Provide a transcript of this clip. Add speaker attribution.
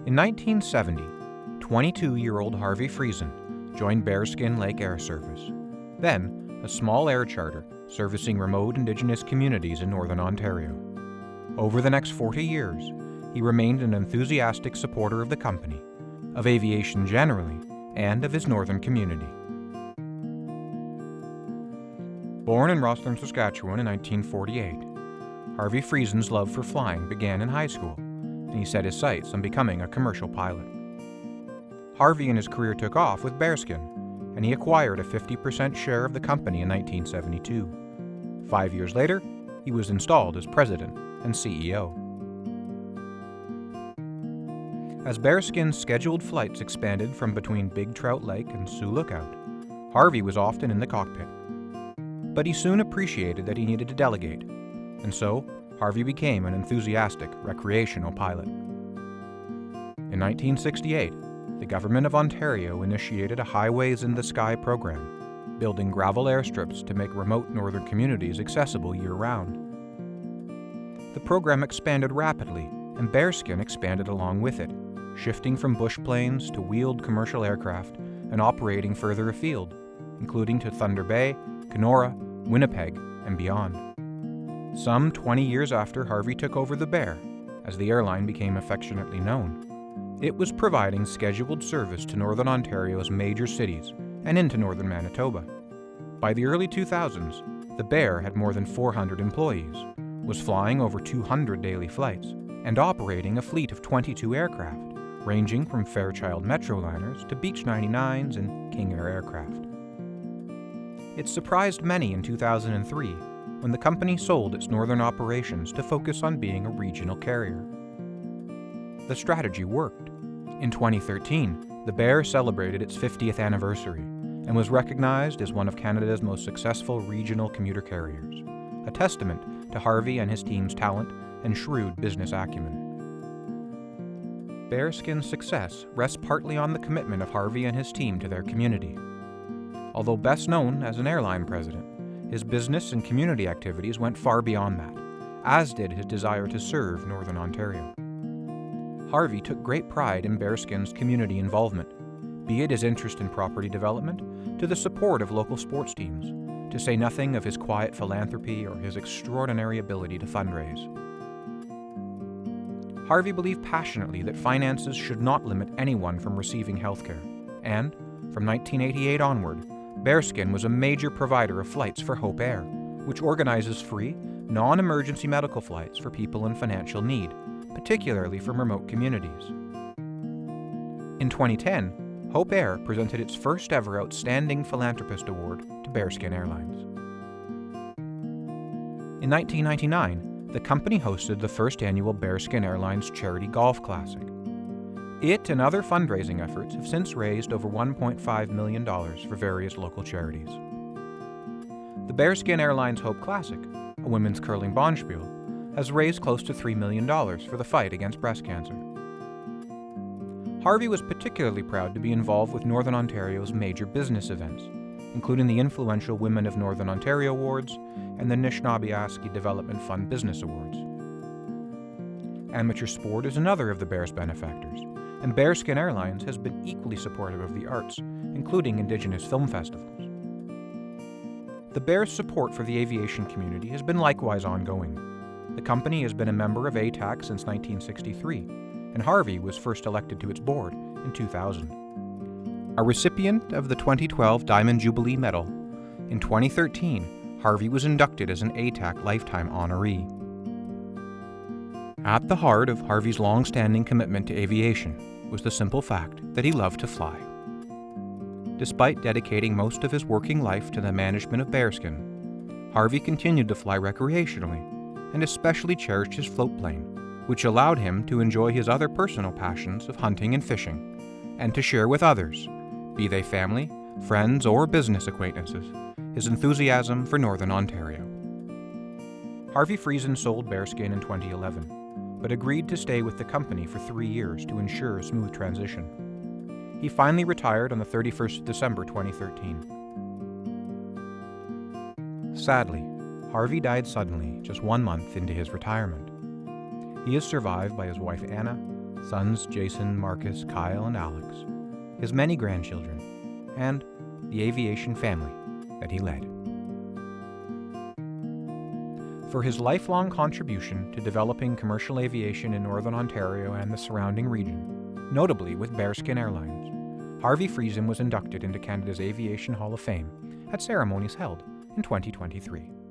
Speaker 1: In 1970, 22-year-old Harvey Friesen joined Bearskin Lake Air Service, then a small air charter servicing remote Indigenous communities in Northern Ontario. Over the next 40 years, he remained an enthusiastic supporter of the company, of aviation generally, and of his northern community. Born in Rosthern, Saskatchewan in 1948, Harvey Friesen's love for flying began in high school, and he set his sights on becoming a commercial pilot. Harvey and his career took off with Bearskin, and he acquired a 50% share of the company in 1972. 5 years later, he was installed as president and CEO. As Bearskin's scheduled flights expanded from between Big Trout Lake and Sioux Lookout, Harvey was often in the cockpit. But he soon appreciated that he needed to delegate, and so Harvey became an enthusiastic recreational pilot. In 1968, the Government of Ontario initiated a Highways in the Sky program, building gravel airstrips to make remote northern communities accessible year-round. The program expanded rapidly, and Bearskin expanded along with it, shifting from bush planes to wheeled commercial aircraft and operating further afield, including to Thunder Bay, Kenora, Winnipeg, and beyond. Some 20 years after Harvey took over the Bear, as the airline became affectionately known, it was providing scheduled service to Northern Ontario's major cities and into northern Manitoba. By the early 2000s, the Bear had more than 400 employees, was flying over 200 daily flights, and operating a fleet of 22 aircraft, ranging from Fairchild Metroliners to Beech 99s and King Air aircraft. It surprised many in 2003 when the company sold its northern operations to focus on being a regional carrier. The strategy worked. In 2013, the Bear celebrated its 50th anniversary and was recognized as one of Canada's most successful regional commuter carriers, a testament to Harvey and his team's talent and shrewd business acumen. Bearskin's success rests partly on the commitment of Harvey and his team to their community. Although best known as an airline president, his business and community activities went far beyond that, as did his desire to serve Northern Ontario. Harvey took great pride in Bearskin's community involvement, be it his interest in property development to the support of local sports teams, to say nothing of his quiet philanthropy or his extraordinary ability to fundraise. Harvey believed passionately that finances should not limit anyone from receiving health care, and, from 1988 onward, Bearskin was a major provider of flights for Hope Air, which organizes free, non-emergency medical flights for people in financial need, particularly from remote communities. In 2010, Hope Air presented its first ever Outstanding Philanthropist Award to Bearskin Airlines. In 1999, the company hosted the first annual Bearskin Airlines Charity Golf Classic. It and other fundraising efforts have since raised over $1.5 million for various local charities. The Bearskin Airlines Hope Classic, a women's curling bonspiel, has raised close to $3 million for the fight against breast cancer. Harvey was particularly proud to be involved with Northern Ontario's major business events, including the influential Women of Northern Ontario Awards and the Anishinaabe Development Fund Business Awards. Amateur sport is another of the Bear's benefactors, and Bearskin Airlines has been equally supportive of the arts, including Indigenous film festivals. The Bear's support for the aviation community has been likewise ongoing. The company has been a member of ATAC since 1963, and Harvey was first elected to its board in 2000. A recipient of the 2012 Diamond Jubilee Medal, in 2013, Harvey was inducted as an ATAC Lifetime Honoree. At the heart of Harvey's long-standing commitment to aviation was the simple fact that he loved to fly. Despite dedicating most of his working life to the management of Bearskin, Harvey continued to fly recreationally and especially cherished his float plane, which allowed him to enjoy his other personal passions of hunting and fishing, and to share with others, be they family, friends, or business acquaintances, his enthusiasm for Northern Ontario. Harvey Friesen sold Bearskin in 2011, but agreed to stay with the company for 3 years to ensure a smooth transition. He finally retired on the 31st of December 2013. Sadly, Harvey died suddenly just 1 month into his retirement. He is survived by his wife Anna, sons Jason, Marcus, Kyle, and Alex, his many grandchildren, and the aviation family that he led. For his lifelong contribution to developing commercial aviation in Northern Ontario and the surrounding region, notably with Bearskin Airlines, Harvey Friesen was inducted into Canada's Aviation Hall of Fame at ceremonies held in 2023.